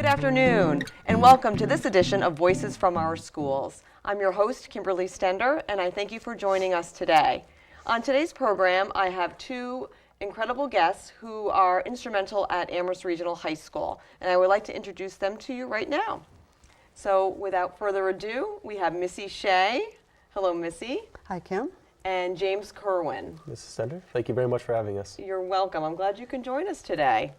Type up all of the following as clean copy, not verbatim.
afternoon, and welcome to this edition of Voices from Our Schools. I'm your host, Kimberly Stender, and I thank you for joining us today. On today's program, I have two incredible guests who are instrumental at Amherst Regional High School, and I would like to introduce them to you right now. So without further ado, we have Missy Shea. Hello, Missy. Hi, Kim. And James Kerwin. Mrs. Stender, thank you very much for having us. You're welcome. I'm glad you can join us today.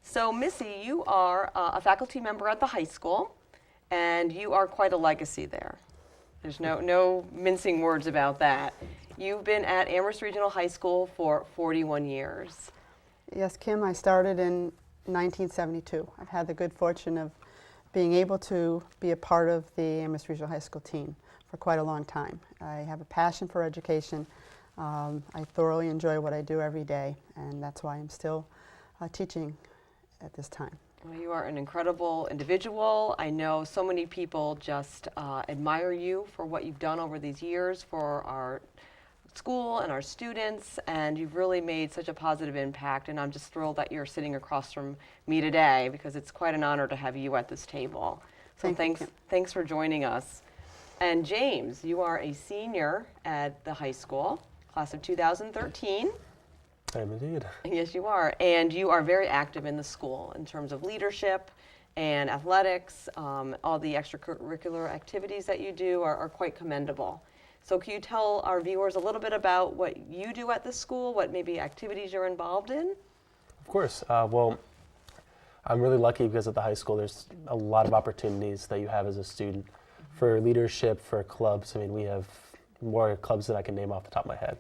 So Missy, you are a faculty member at the high school, and you are quite a legacy there. There's no mincing words about that. You've been at Amherst Regional High School for 41 years. Yes, Kim, I started in 1972. I've had the good fortune of being able to be a part of the Amherst Regional High School team for quite a long time. I have a passion for education. I thoroughly enjoy what I do every day, and that's why I'm still teaching at this time. Well, you are an incredible individual. I know so many people just admire you for what you've done over these years for our school and our students, and you've really made such a positive impact, and I'm just thrilled that you're sitting across from me today because it's quite an honor to have you at this table. So thanks for joining us. And James, you are a senior at the high school, class of 2013. I am indeed. Yes, you are. And you are very active in the school in terms of leadership and athletics. All the extracurricular activities that you do are quite commendable. So can you tell our viewers a little bit about what you do at the school, what maybe activities you're involved in? Of course. Well, I'm really lucky because at the high school there's a lot of opportunities that you have as a student for leadership, for clubs. I mean, we have more clubs than I can name off the top of my head.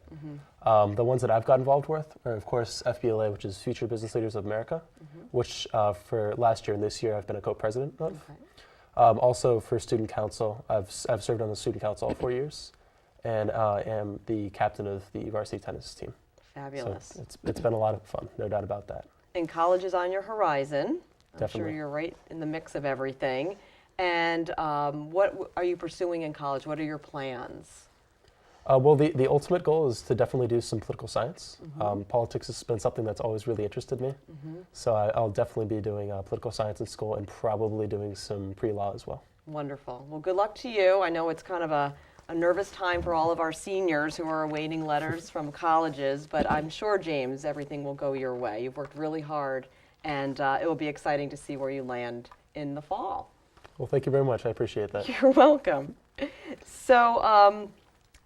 The ones that I've got involved with are, of course, FBLA, which is Future Business Leaders of America, which for last year and this year I've been a co-president of. Okay. Also for Student Council, I've served on the Student Council all 4 years, and am the captain of the varsity tennis team. Fabulous. So it's been a lot of fun, no doubt about that. And college is on your horizon. I'm Definitely. sure you're right in the mix of everything. And what are you pursuing in college? What are your plans? Well, the ultimate goal is to definitely do some political science. Politics has been something that's always really interested me. So I'll definitely be doing political science in school and probably doing some pre-law as well. Wonderful. Well, good luck to you. I know it's kind of a nervous time for all of our seniors who are awaiting letters from colleges, but I'm sure, James, everything will go your way. You've worked really hard, and it will be exciting to see where you land in the fall. Well, thank you very much. I appreciate that. You're welcome. So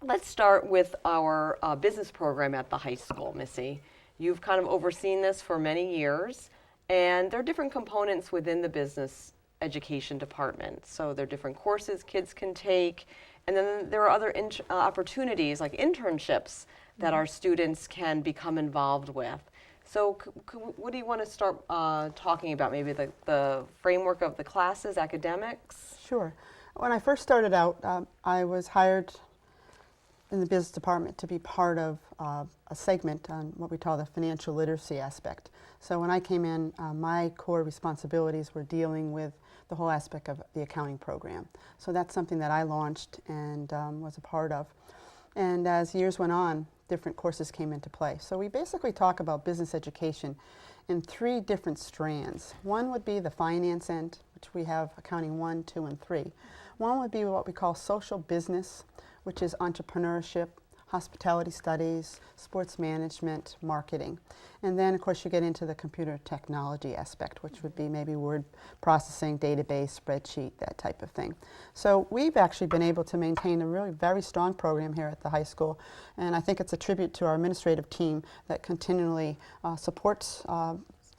let's start with our business program at the high school, Missy. You've kind of overseen this for many years, and there are different components within the business education department. So there are different courses kids can take, and then there are other opportunities like internships that our students can become involved with. So what do you want to start talking about? Maybe the framework of the classes, academics? Sure. When I first started out, I was hired in the business department to be part of a segment on what we call the financial literacy aspect. So when I came in, my core responsibilities were dealing with the whole aspect of the accounting program. So that's something that I launched and was a part of. And as years went on, different courses came into play. So we basically talk about business education in 3 different strands. One would be the finance end, which we have accounting 1, 2, and 3. One would be what we call social business, which is entrepreneurship, hospitality studies, sports management, marketing. And then, of course, you get into the computer technology aspect, which would be maybe word processing, database, spreadsheet, that type of thing. So we've actually been able to maintain a really very strong program here at the high school, and I think it's a tribute to our administrative team that continually supports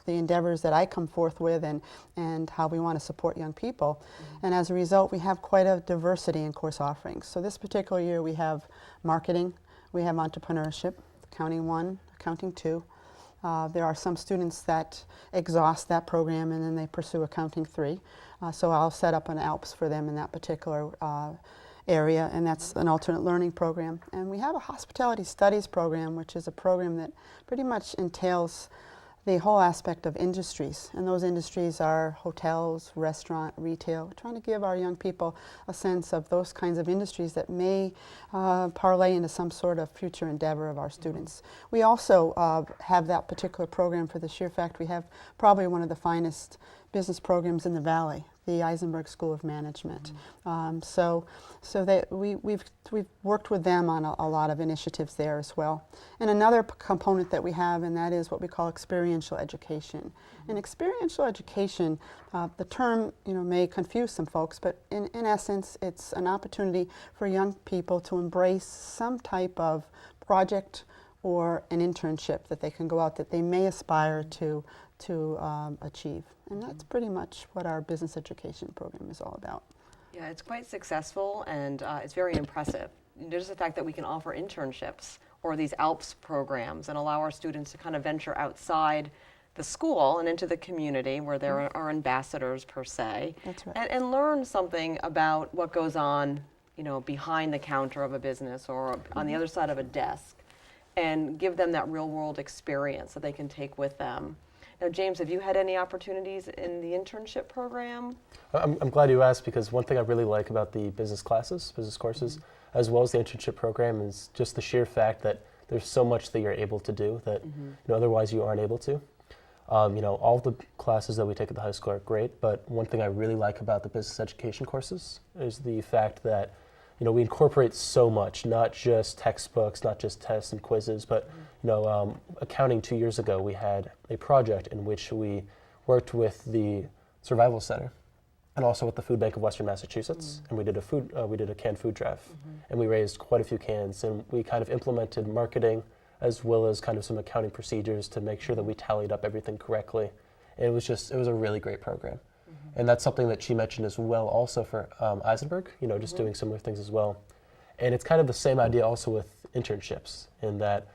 the endeavors that I come forth with and how we want to support young people. And as a result, we have quite a diversity in course offerings. So this particular year we have marketing, we have entrepreneurship, accounting 1, accounting 2. There are some students that exhaust that program and then they pursue accounting 3. So I'll set up an ALPS for them in that particular area, and that's an alternate learning program. And we have a hospitality studies program, which is a program that pretty much entails the whole aspect of industries, and those industries are hotels, restaurant, retail. We're trying to give our young people a sense of those kinds of industries that may parlay into some sort of future endeavor of our students. We also have that particular program for the sheer fact we have probably one of the finest business programs in the Valley, the Eisenberg School of Management. So that we've worked with them on a lot of initiatives there as well. And another component that we have, and that is what we call experiential education. And experiential education, the term may confuse some folks, but in essence, it's an opportunity for young people to embrace some type of project or an internship that they can go out that they may aspire to achieve. And that's pretty much what our business education program is all about. Yeah, it's quite successful, and it's very impressive. There's the fact that we can offer internships or these ALPS programs and allow our students to kind of venture outside the school and into the community where there are ambassadors per se. That's right. And learn something about what goes on, behind the counter of a business or on the other side of a desk, and give them that real world experience that they can take with them. Now, James, have you had any opportunities in the internship program? I'm glad you asked, because one thing I really like about the business courses, as well as the internship program, is just the sheer fact that there's so much that you're able to do that otherwise you aren't able to. All the classes that we take at the high school are great, but one thing I really like about the business education courses is the fact that we incorporate so much, not just textbooks, not just tests and quizzes, but accounting 2 years ago, we had a project in which we worked with the Survival Center and also with the Food Bank of Western Massachusetts, and we did a canned food drive, and we raised quite a few cans, and we kind of implemented marketing as well as kind of some accounting procedures to make sure that we tallied up everything correctly. And it was a really great program. And that's something that she mentioned as well also for Eisenberg, just doing similar things as well. And it's kind of the same idea also with internships, in that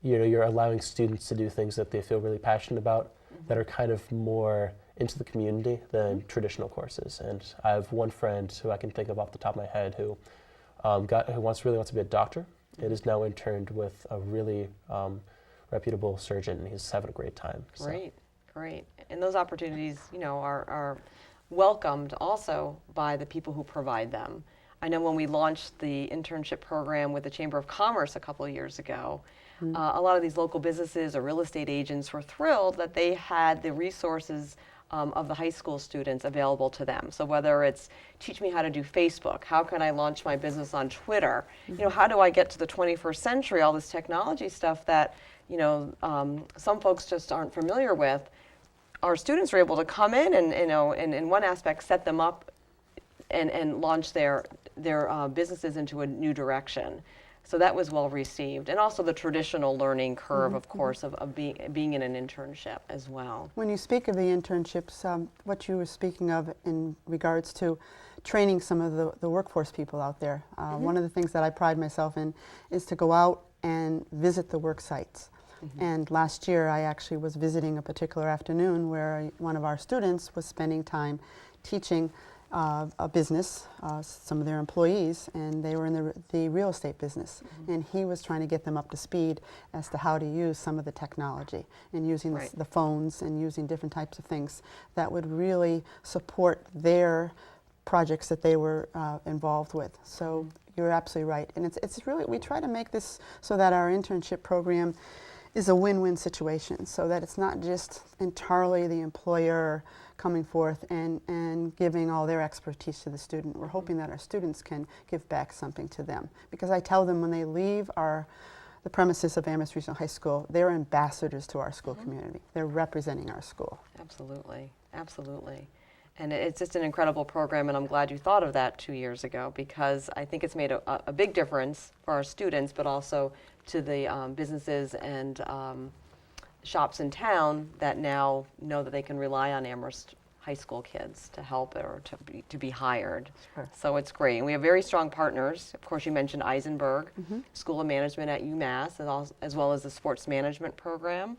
you're allowing students to do things that they feel really passionate about, that are kind of more into the community than traditional courses. And I have one friend who I can think of off the top of my head who really wants to be a doctor. It is now interned with a really reputable surgeon, and he's having a great time. Great. And those opportunities, are welcomed also by the people who provide them. I know when we launched the internship program with the Chamber of Commerce a couple of years ago, a lot of these local businesses or real estate agents were thrilled that they had the resources of the high school students available to them. So whether it's teach me how to do Facebook, how can I launch my business on Twitter, how do I get to the 21st century, all this technology stuff that some folks just aren't familiar with. Our students are able to come in and in one aspect set them up and launch their businesses into a new direction. So that was well received, and also the traditional learning curve, of course, of being in an internship as well. When you speak of the internships, what you were speaking of in regards to training some of the workforce people out there, one of the things that I pride myself in is to go out and visit the work sites. And last year I actually was visiting a particular afternoon where one of our students was spending time teaching a business, some of their employees, and they were in the real estate business. And he was trying to get them up to speed as to how to use some of the technology and using the phones and using different types of things that would really support their projects that they were involved with. So you're absolutely right. And it's really, we try to make this so that our internship program is a win-win situation, so that it's not just entirely the employer coming forth and giving all their expertise to the student. We're hoping that our students can give back something to them, because I tell them when they leave the premises of Amherst Regional High School, they're ambassadors to our school community. They're representing our school. Absolutely. And it's just an incredible program, and I'm glad you thought of that 2 years ago, because I think it's made a big difference for our students, but also to the businesses and shops in town that now know that they can rely on Amherst high school kids to help or to be hired. Sure. So it's great. And we have very strong partners. Of course, you mentioned Eisenberg School of Management at UMass, as well as the sports management program.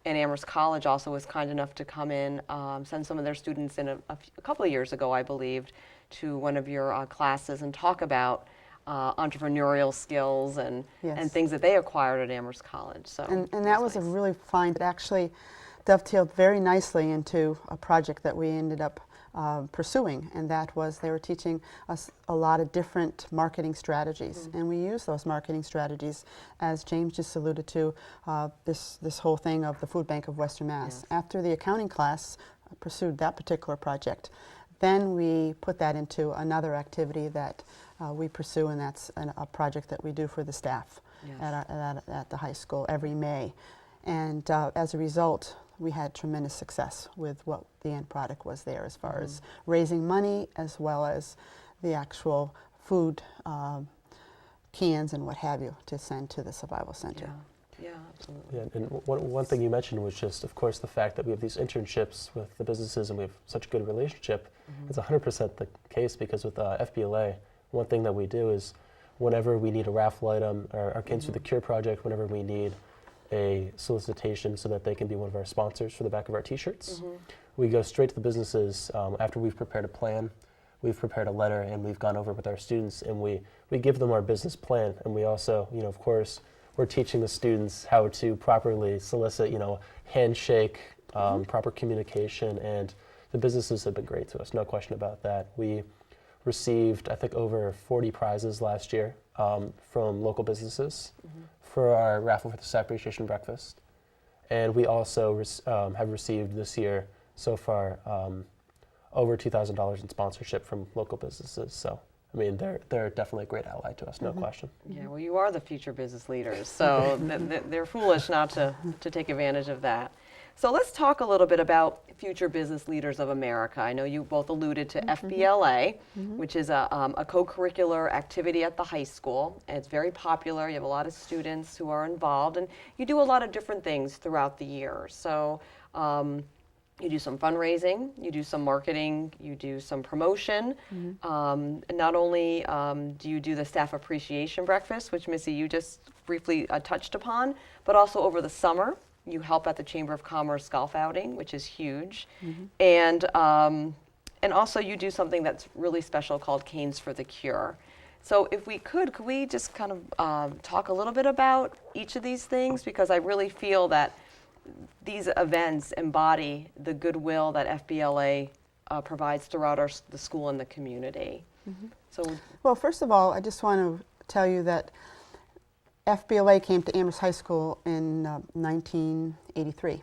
And Amherst College also was kind enough to come in, send some of their students in a couple of years ago, I believe, to one of your classes and talk about entrepreneurial skills and things that they acquired at Amherst College. So and that was a really fine, actually, dovetailed very nicely into a project that we ended up pursuing, and that was they were teaching us a lot of different marketing strategies, and we use those marketing strategies, as James just alluded to, this whole thing of the Food Bank of Western Mass. Yes. After the accounting class pursued that particular project, then we put that into another activity that we pursue, and that's a project that we do for the staff Yes. at the high school every May. And as a result, we had tremendous success with what the end product was there, as far as raising money, as well as the actual food cans and what have you to send to the Survival Center. Yeah, absolutely. Yeah, and one thing you mentioned was just, of course, the fact that we have these internships with the businesses and we have such a good relationship. It's 100% the case, because with FBLA, one thing that we do is whenever we need a raffle item, or our Kids for the Cure project, whenever we need a solicitation so that they can be one of our sponsors for the back of our t-shirts, we go straight to the businesses after we've prepared a plan, we've prepared a letter, and we've gone over with our students, and we give them our business plan. And we also, of course, we're teaching the students how to properly solicit, handshake, proper communication, and the businesses have been great to us, no question about that. We received, I think, over 40 prizes last year from local businesses for our raffle for the Staff Appreciation Breakfast. And we also have received this year so far over $2,000 in sponsorship from local businesses. So, I mean, they're definitely a great ally to us, no question. Yeah, well, you are the future business leaders, so they're foolish not to take advantage of that. So let's talk a little bit about Future Business Leaders of America. I know you both alluded to FBLA, which is a co-curricular activity at the high school. And it's very popular. You have a lot of students who are involved, and you do a lot of different things throughout the year. So you do some fundraising, you do some marketing, you do some promotion. Not only do you do the Staff Appreciation Breakfast, which Missy, you just briefly touched upon, but also over the summer, you help at the Chamber of Commerce golf outing, which is huge. And also you do something that's really special called Canes for the Cure. So if we could we just kind of talk a little bit about each of these things? Because I really feel that these events embody the goodwill that FBLA provides throughout the school and the community. So, Well, first of all, I just want to tell you that FBLA came to Amherst High School in 1983.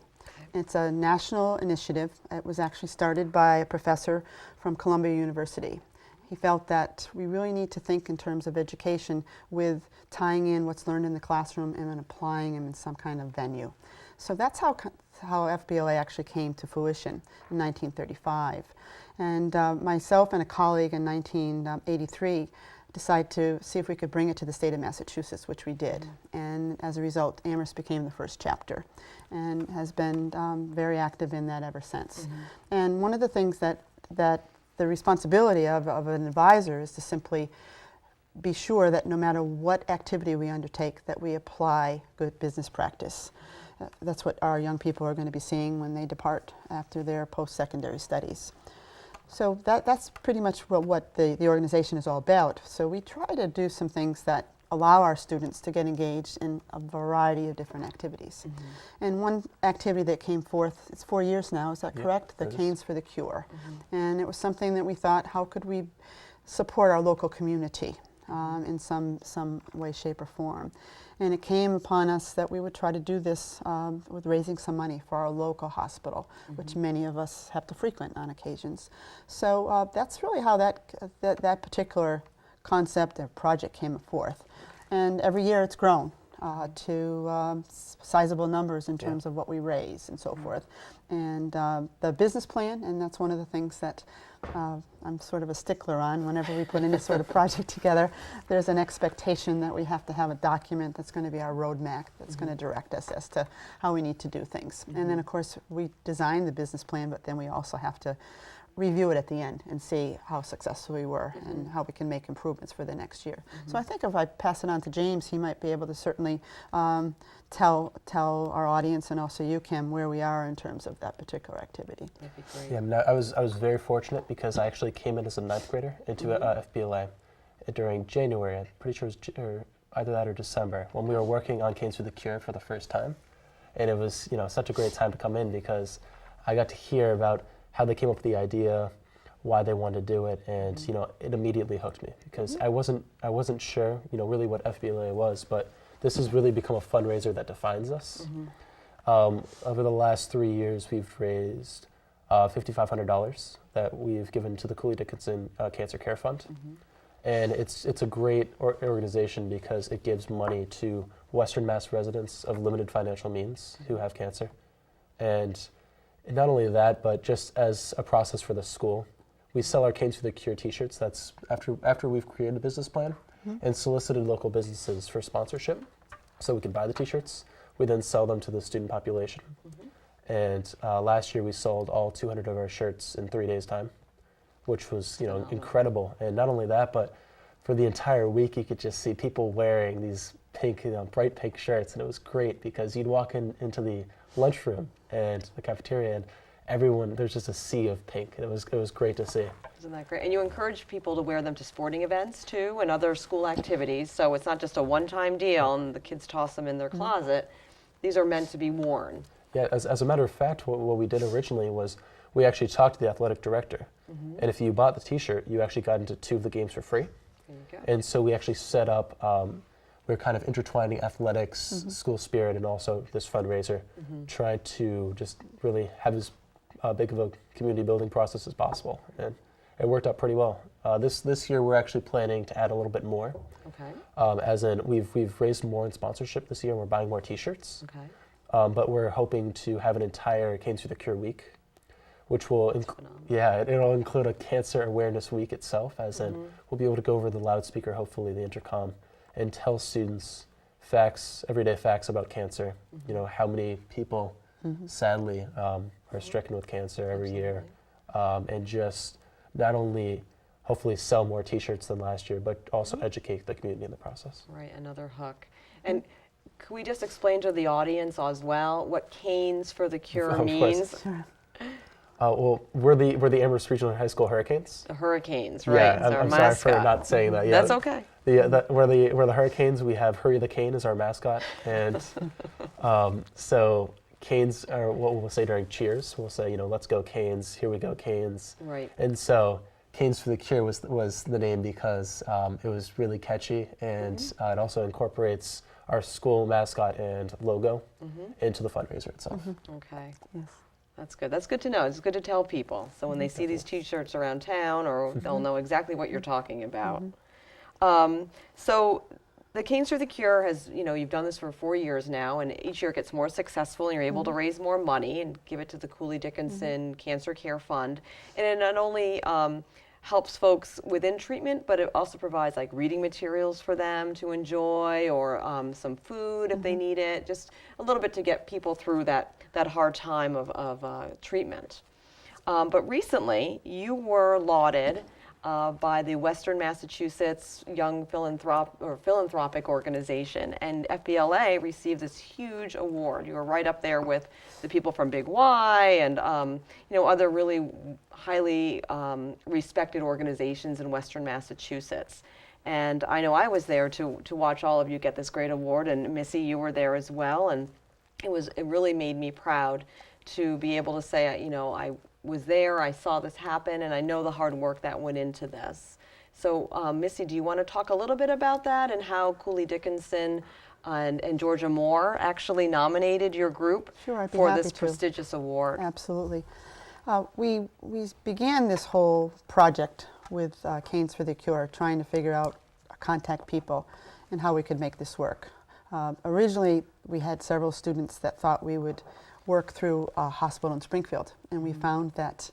It's a national initiative. It was actually started by a professor from Columbia University. He felt that we really need to think in terms of education with tying in what's learned in the classroom and then applying them in some kind of venue. So that's how FBLA actually came to fruition in 1935. And myself and a colleague in 1983 decided to see if we could bring it to the state of Massachusetts, which we did. And as a result, Amherst became the first chapter and has been very active in that ever since. And one of the things that the responsibility of an advisor is to simply be sure that no matter what activity we undertake, that we apply good business practice. That's what our young people are going to be seeing when they depart after their post-secondary studies. So that's pretty much what the organization is all about. So we try to do some things that allow our students to get engaged in a variety of different activities. And one activity that came forth, it's 4 years now, is that correct? The Canes for the Cure. And it was something that we thought, how could we support our local community in some way, shape, or form? And it came upon us that we would try to do this with raising some money for our local hospital, which many of us have to frequent on occasions. So that's really how that particular concept or project came forth. And every year it's grown to sizable numbers in terms of what we raise and so forth. And the business plan, and that's one of the things that I'm sort of a stickler on. Whenever we put any sort of project together, there's an expectation that we have to have a document that's going to be our roadmap, that's going to direct us as to how we need to do things. And then, of course, we design the business plan, but then we also have to review it at the end and see how successful we were and how we can make improvements for the next year. So I think if I pass it on to James, he might be able to certainly tell our audience and also you, Kim, where we are in terms of that particular activity. that'd be great. Yeah, no, I was very fortunate because I actually came in as a 9th grader into FBLA during January. I'm pretty sure it was either that or December when we were working on Canes for the Cure for the first time. And it was, such a great time to come in because I got to hear about how they came up with the idea, why they wanted to do it, and it immediately hooked me because I wasn't sure, really what FBLA was, but this has really become a fundraiser that defines us. Over the last 3 years, we've raised $5,500 that we've given to the Cooley Dickinson Cancer Care Fund. And it's a great organization because it gives money to Western Mass residents of limited financial means who have cancer. And not only that, but just as a process for the school, we sell our Canes for the Cure t-shirts. That's after we've created a business plan and solicited local businesses for sponsorship so we could buy the t-shirts. We then sell them to the student population. And last year we sold all 200 of our shirts in 3 days' time, which was incredible. And not only that, but for the entire week you could just see people wearing these pink, bright pink shirts, and it was great because you'd walk into the lunchroom and the cafeteria, and everyone, there's just a sea of pink, and it was great to see. Isn't that great? And you encourage people to wear them to sporting events too and other school activities, so it's not just a one-time deal and the kids toss them in their closet. These are meant to be worn. Yeah, as a matter of fact, what we did originally was we actually talked to the athletic director, and if you bought the t-shirt, you actually got into 2 of the games for free. There you go. And so we actually set up, we're kind of intertwining athletics, school spirit, and also this fundraiser, trying to just really have as big of a community building process as possible. And it worked out pretty well. This year we're actually planning to add a little bit more. Okay. As in, we've raised more in sponsorship this year, and we're buying more t-shirts. Okay. But we're hoping to have an entire Canes for the Cure week, which will it'll include a cancer awareness week itself, as in we'll be able to go over the loudspeaker, hopefully the intercom, and tell students facts, everyday facts about cancer. How many people sadly are stricken with cancer every year, and just not only hopefully sell more t-shirts than last year, but also educate the community in the process. Right, another hook. And could we just explain to the audience as well what Canes for the Cure Of means? course. Well, we're the Amherst Regional High School Hurricanes. The Hurricanes, right? Yeah, It's our I'm sorry for mascot. not saying that. Yeah, That's okay. We're the Hurricanes. We have Hurry the Cane as our mascot, and so Canes are what we'll say during cheers. We'll say, let's go Canes. Here we go Canes. Right. And so Canes for the Cure was the name because it was really catchy, and it also incorporates our school mascot and logo into the fundraiser itself. Okay. Yes. That's good. That's good to know. It's good to tell people. So when they see these t-shirts around town, or they'll know exactly what you're talking about. So the Canes for the Cure has, you've done this for 4 years now, and each year it gets more successful, and you're able to raise more money and give it to the Cooley Dickinson Cancer Care Fund. And it not only helps folks within treatment, but it also provides like reading materials for them to enjoy, or some food if they need it, just a little bit to get people through that hard time of treatment. But recently, you were lauded by the Western Massachusetts Young Philanthropic Organization, and FBLA received this huge award. You were right up there with the people from Big Y and other really highly respected organizations in Western Massachusetts. And I know I was there to watch all of you get this great award, and Missy, you were there as well, and it really made me proud to be able to say, I was there, I saw this happen, and I know the hard work that went into this. So Missy, do you want to talk a little bit about that and how Cooley Dickinson and Georgia Moore actually nominated your group Sure, I'd be for happy this to. prestigious award? Absolutely. We began this whole project with Canes for the Cure, trying to figure out, contact people, and how we could make this work. Originally, we had several students that thought we would work through a hospital in Springfield, and we found that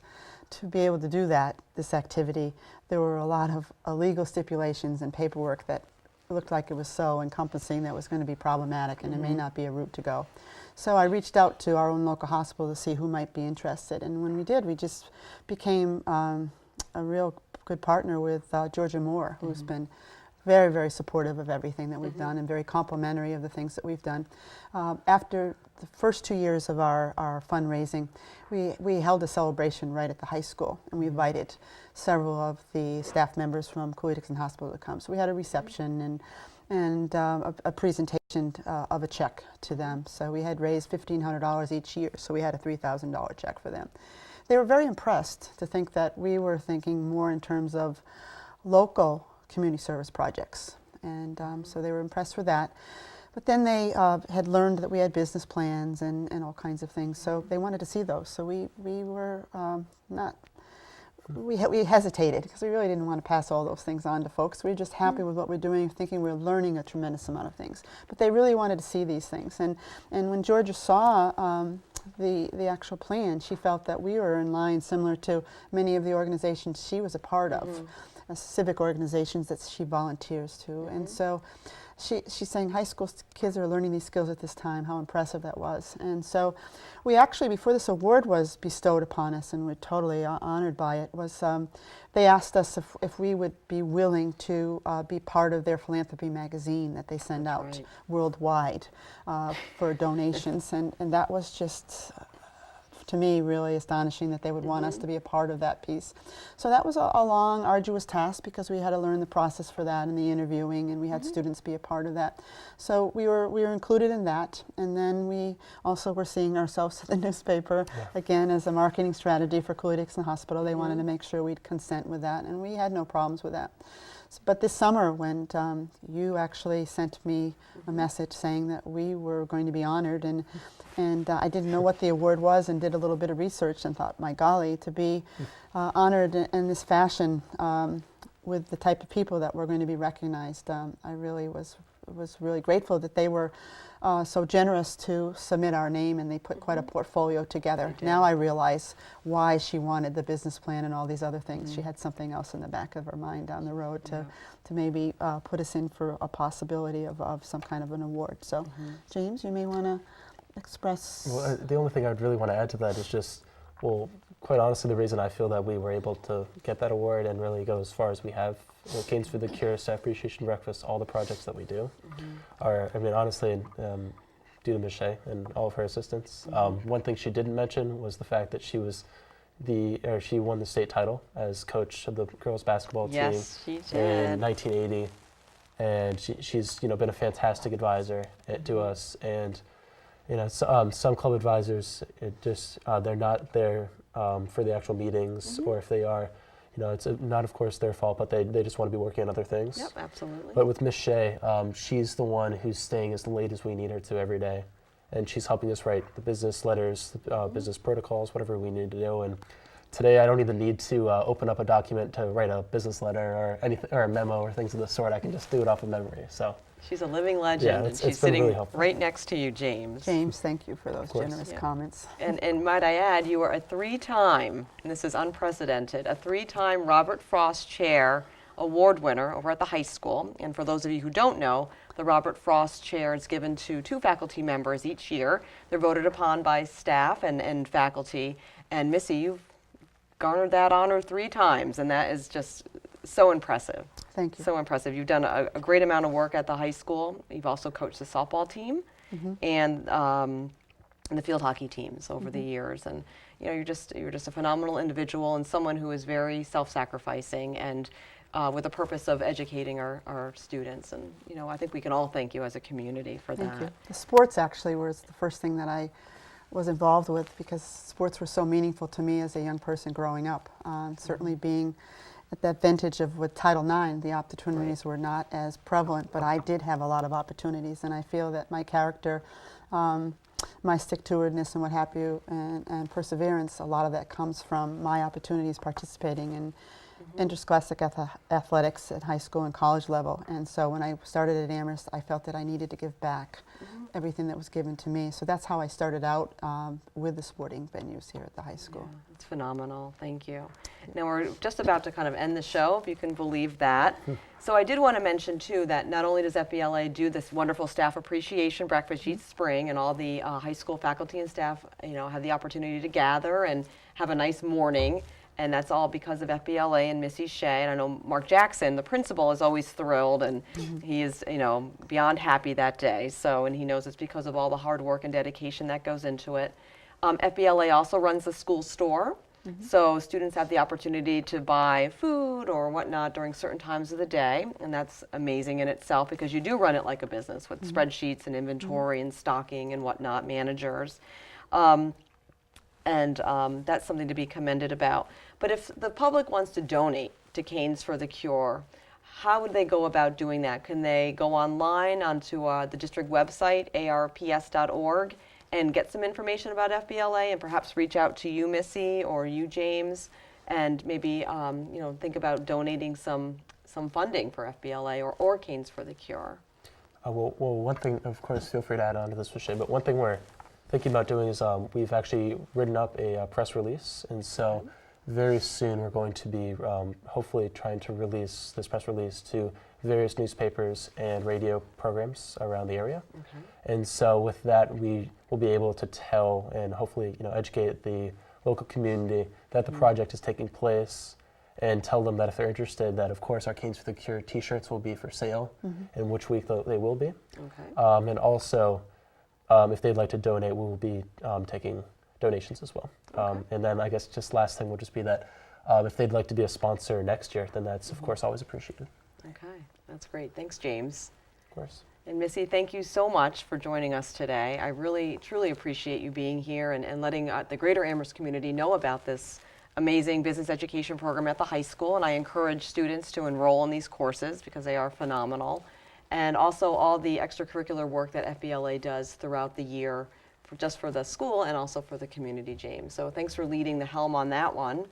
to be able to do this activity, there were a lot of legal stipulations and paperwork that looked like it was so encompassing that it was going to be problematic, and it may not be a route to go. So I reached out to our own local hospital to see who might be interested, and when we did, we just became a real good partner with Georgia Moore, who's been very, very supportive of everything that we've done and very complimentary of the things that we've done. After the first 2 years of our fundraising, we held a celebration right at the high school, and we invited several of the staff members from Cooley Dickinson Hospital to come. So we had a reception and a presentation donation of a check to them. So we had raised $1,500 each year, so we had a $3,000 check for them. They were very impressed to think that we were thinking more in terms of local community service projects. And so they were impressed with that. But then they had learned that we had business plans and all kinds of things, so they wanted to see those. So we were we hesitated because we really didn't want to pass all those things on to folks. We were just happy with what we're doing, thinking we were learning a tremendous amount of things. But they really wanted to see these things. And when Georgia saw the actual plan, she felt that we were in line similar to many of the organizations she was a part of, civic organizations that she volunteers to. And so she's saying high school kids are learning these skills at this time, how impressive that was. And so we actually, before this award was bestowed upon us, and we're totally honored by it, was they asked us if we would be willing to be part of their philanthropy magazine that they send out worldwide for donations. And that was just, to me, really astonishing that they would want us to be a part of that piece. So that was a long, arduous task because we had to learn the process for that and the interviewing, and we had students be a part of that. So we were included in that, and then we also were seeing ourselves in the newspaper again as a marketing strategy for Cooley Dixon Hospital. They wanted to make sure we'd consent with that, and we had no problems with that. But this summer, when you actually sent me a message saying that we were going to be honored, and I didn't know what the award was and did a little bit of research and thought, my golly, to be honored in this fashion with the type of people that were going to be recognized, I really was really grateful that they were so generous to submit our name, and they put quite a portfolio together. Now I realize why she wanted the business plan and all these other things. She had something else in the back of her mind down the road to maybe put us in for a possibility of some kind of an award. So James, you may want to express. Well, the only thing I would really want to add to that is just, well, quite honestly, the reason I feel that we were able to get that award and really go as far as we have, Canes for the Cure, Staff Appreciation Breakfast, all the projects that we do are, I mean, honestly, due to Ms. Shea and all of her assistants. One thing she didn't mention was the fact that she was she won the state title as coach of the girls basketball team she did. in 1980, and she's been a fantastic advisor to us. And some club advisors, they're not there for the actual meetings, or if they are, it's not, of course, their fault, but they just want to be working on other things. Yep, absolutely. But with Ms. Shea, she's the one who's staying as late as we need her to every day, and she's helping us write the business letters, business protocols, whatever we need to do. And today, I don't even need to open up a document to write a business letter or anything, or a memo or things of the sort. I can just do it off of memory. So. She's a living legend, and she's sitting right next to you, James. James, thank you for those generous comments. And might I add, you are a 3-time, and this is unprecedented, a 3-time Robert Frost Chair Award winner over at the high school. And for those of you who don't know, the Robert Frost Chair is given to 2 faculty members each year. They're voted upon by staff and faculty. And Missy, you've garnered that honor 3 times, and that is just so impressive. Thank you. So impressive. You've done a great amount of work at the high school. You've also coached the softball team and the field hockey teams over the years. And you're just a phenomenal individual and someone who is very self-sacrificing and with a purpose of educating our students. And I think we can all thank you as a community for that. Thank you. The sports actually was the first thing that I was involved with because sports were so meaningful to me as a young person growing up. Certainly being at that vintage of with Title IX, the opportunities were not as prevalent, but I did have a lot of opportunities, and I feel that my character, my stick-to-itiveness and what have you, and perseverance, a lot of that comes from my opportunities participating in interscholastic athletics at high school and college level. And so when I started at Amherst, I felt that I needed to give back everything that was given to me. So that's how I started out with the sporting venues here at the high school. Yeah, it's phenomenal. Thank you. Now we're just about to kind of end the show, if you can believe that. So I did want to mention too that not only does FBLA do this wonderful staff appreciation breakfast each spring, and all the high school faculty and staff, have the opportunity to gather and have a nice morning. And that's all because of FBLA and Missy Shea. And I know Mark Jackson, the principal, is always thrilled, and he is, beyond happy that day. So, and he knows it's because of all the hard work and dedication that goes into it. FBLA also runs the school store, So students have the opportunity to buy food or whatnot during certain times of the day, and that's amazing in itself because you do run it like a business with spreadsheets and inventory and stocking and whatnot, managers. That's something to be commended about. But if the public wants to donate to Canes for the Cure, how would they go about doing that? Can they go online onto the district website, arps.org, and get some information about FBLA and perhaps reach out to you, Missy, or you, James, and maybe think about donating some funding for FBLA or Canes for the Cure? Well, one thing, of course, feel free to add on to this, Shea, but one thing we're thinking about doing is we've actually written up a press release, and so very soon we're going to be hopefully trying to release this press release to various newspapers and radio programs around the area. And so with that, we will be able to tell and hopefully educate the local community that the project is taking place, and tell them that if they're interested, that of course our Canes for the Cure t-shirts will be for sale, and which week they will be. And also, if they'd like to donate, we will be taking donations as well. And then I guess just last thing will just be that if they'd like to be a sponsor next year, then that's of course always appreciated. Okay, that's great. Thanks, James. Of course. And Missy, thank you so much for joining us today. I really, truly appreciate you being here and letting the greater Amherst community know about this amazing business education program at the high school. And I encourage students to enroll in these courses because they are phenomenal. And also all the extracurricular work that FBLA does throughout the year, just for the school and also for the community, James. So thanks for leading the helm on that one.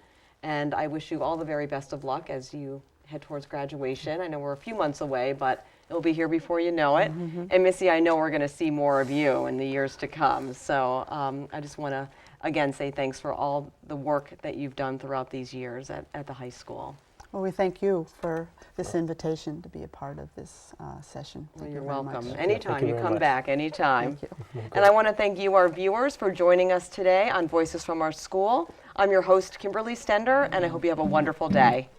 And I wish you all the very best of luck as you head towards graduation. I know we're a few months away, but it'll be here before you know it. And Missy, I know we're going to see more of you in the years to come. So I just want to, again, say thanks for all the work that you've done throughout these years at the high school. Well, we thank you for this invitation to be a part of this session. Well, Thank you're you very welcome. much. Anytime, you you very come much. back, anytime. Thank you. And I want to thank you, our viewers, for joining us today on Voices from Our School. I'm your host, Kimberly Stender, and I hope you have a wonderful day.